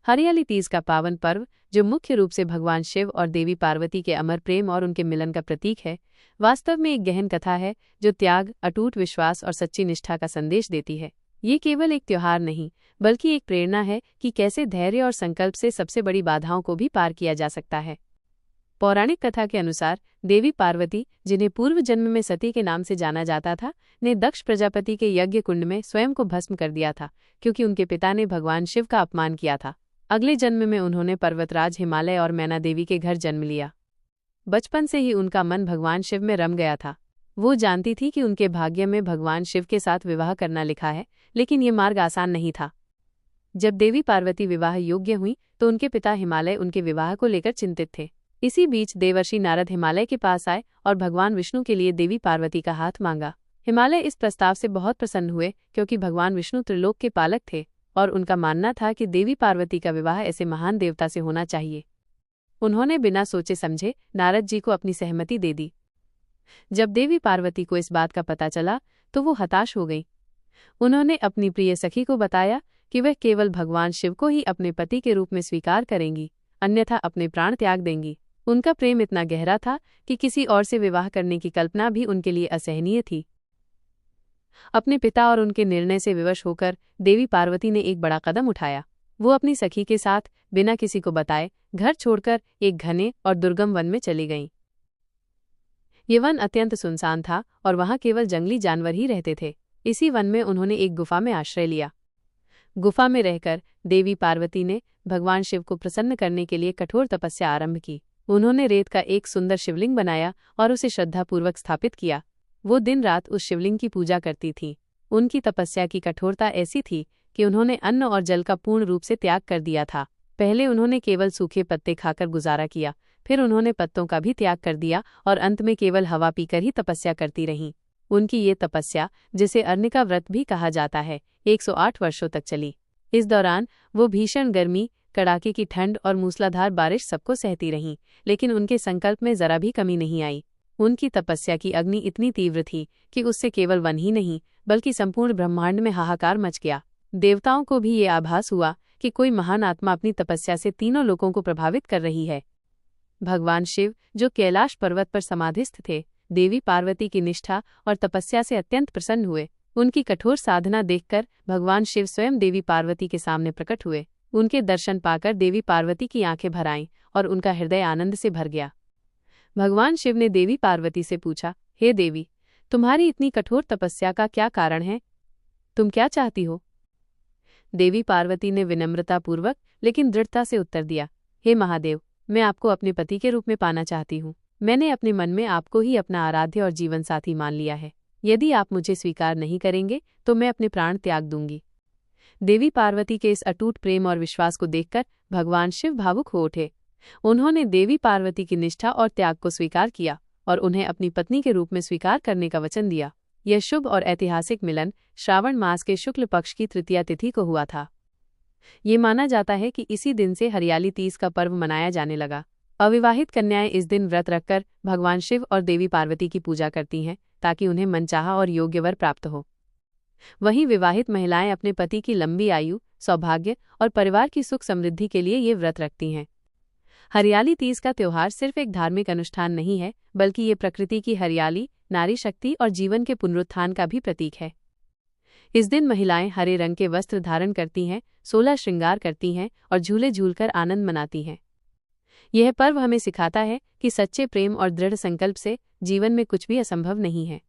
हरियाली तीज का पावन पर्व, जो मुख्य रूप से भगवान शिव और देवी पार्वती के अमर प्रेम और उनके मिलन का प्रतीक है, वास्तव में एक गहन कथा है जो त्याग, अटूट विश्वास और सच्ची निष्ठा का संदेश देती है। ये केवल एक त्योहार नहीं, बल्कि एक प्रेरणा है कि कैसे धैर्य और संकल्प से सबसे बड़ी बाधाओं को भी पार किया जा सकता है। पौराणिक कथा के अनुसार देवी पार्वती, जिन्हें पूर्व जन्म में सती के नाम से जाना जाता था, ने दक्ष प्रजापति के यज्ञ कुंड में स्वयं को भस्म कर दिया था, क्योंकि उनके पिता ने भगवान शिव का अपमान किया था। अगले जन्म में उन्होंने पर्वतराज हिमालय और मैना देवी के घर जन्म लिया। बचपन से ही उनका मन भगवान शिव में रम गया था। वो जानती थी कि उनके भाग्य में भगवान शिव के साथ विवाह करना लिखा है, लेकिन ये मार्ग आसान नहीं था। जब देवी पार्वती विवाह योग्य हुई तो उनके पिता हिमालय उनके विवाह को लेकर चिंतित थे। इसी बीच देवर्षि नारद हिमालय के पास आए और भगवान विष्णु के लिए देवी पार्वती का हाथ मांगा। हिमालय इस प्रस्ताव से बहुत प्रसन्न हुए, क्योंकि भगवान विष्णु त्रिलोक के पालक थे और उनका मानना था कि देवी पार्वती का विवाह ऐसे महान देवता से होना चाहिए। उन्होंने बिना सोचे समझे नारद जी को अपनी सहमति दे दी। जब देवी पार्वती को इस बात का पता चला तो वो हताश हो गई। उन्होंने अपनी प्रिय सखी को बताया कि वह केवल भगवान शिव को ही अपने पति के रूप में स्वीकार करेंगी, अन्यथा अपने प्राण त्याग देंगी। उनका प्रेम इतना गहरा था कि किसी और से विवाह करने की कल्पना भी उनके लिए असहनीय थी। अपने पिता और उनके निर्णय से विवश होकर देवी पार्वती ने एक बड़ा कदम उठाया। वो अपनी सखी के साथ बिना किसी को बताए घर छोड़कर एक घने और दुर्गम वन में चली गईं। ये वन अत्यंत सुनसान था और वहां केवल जंगली जानवर ही रहते थे। इसी वन में उन्होंने एक गुफा में आश्रय लिया। गुफा में रहकर देवी पार्वती ने भगवान शिव को प्रसन्न करने के लिए कठोर तपस्या आरंभ की। उन्होंने रेत का एक सुंदर शिवलिंग बनाया और उसे श्रद्धापूर्वक स्थापित किया। वो दिन रात उस शिवलिंग की पूजा करती थीं। उनकी तपस्या की कठोरता ऐसी थी कि उन्होंने अन्न और जल का पूर्ण रूप से त्याग कर दिया था। पहले उन्होंने केवल सूखे पत्ते खाकर गुजारा किया, फिर उन्होंने पत्तों का भी त्याग कर दिया और अंत में केवल हवा पीकर ही तपस्या करती रहीं। उनकी ये तपस्या, जिसे अर्निका व्रत भी कहा जाता है, 108 वर्षों तक चली। इस दौरान वो भीषण गर्मी, कड़ाके की ठंड और मूसलाधार बारिश सबको सहती रहीं, लेकिन उनके संकल्प में जरा भी कमी नहीं आई। उनकी तपस्या की अग्नि इतनी तीव्र थी कि उससे केवल वन ही नहीं, बल्कि संपूर्ण ब्रह्मांड में हाहाकार मच गया। देवताओं को भी ये आभास हुआ कि कोई महान आत्मा अपनी तपस्या से तीनों लोकों को प्रभावित कर रही है। भगवान शिव, जो कैलाश पर्वत पर समाधिस्थ थे, देवी पार्वती की निष्ठा और तपस्या से अत्यंत प्रसन्न हुए। उनकी कठोर साधना देखकर भगवान शिव स्वयं देवी पार्वती के सामने प्रकट हुए। उनके दर्शन पाकर देवी पार्वती की आंखें भर आईं और उनका हृदय आनंद से भर गया। भगवान शिव ने देवी पार्वती से पूछा, हे देवी, तुम्हारी इतनी कठोर तपस्या का क्या कारण है? तुम क्या चाहती हो? देवी पार्वती ने विनम्रतापूर्वक लेकिन दृढ़ता से उत्तर दिया, हे महादेव, मैं आपको अपने पति के रूप में पाना चाहती हूँ। मैंने अपने मन में आपको ही अपना आराध्य और जीवन साथी मान लिया है। यदि आप मुझे स्वीकार नहीं करेंगे तो मैं अपने प्राण त्याग दूंगी। देवी पार्वती के इस अटूट प्रेम और विश्वास को देखकर भगवान शिव भावुक हो उठे। उन्होंने देवी पार्वती की निष्ठा और त्याग को स्वीकार किया और उन्हें अपनी पत्नी के रूप में स्वीकार करने का वचन दिया। यह शुभ और ऐतिहासिक मिलन श्रावण मास के शुक्ल पक्ष की तृतीया तिथि को हुआ था। ये माना जाता है कि इसी दिन से हरियाली तीज का पर्व मनाया जाने लगा। अविवाहित कन्याएं इस दिन व्रत रखकर भगवान शिव और देवी पार्वती की पूजा करती हैं, ताकि उन्हें मनचाहा और योग्य वर प्राप्त हो। वहीं विवाहित महिलाएं अपने पति की लंबी आयु, सौभाग्य और परिवार की सुख समृद्धि के लिए ये व्रत रखती हैं। हरियाली तीज का त्योहार सिर्फ एक धार्मिक अनुष्ठान नहीं है, बल्कि ये प्रकृति की हरियाली, नारी शक्ति और जीवन के पुनरुत्थान का भी प्रतीक है। इस दिन महिलाएं हरे रंग के वस्त्र धारण करती हैं, 16 श्रृंगार करती हैं और झूले झूलकर आनंद मनाती हैं। यह पर्व हमें सिखाता है कि सच्चे प्रेम और दृढ़ संकल्प से जीवन में कुछ भी असंभव नहीं है।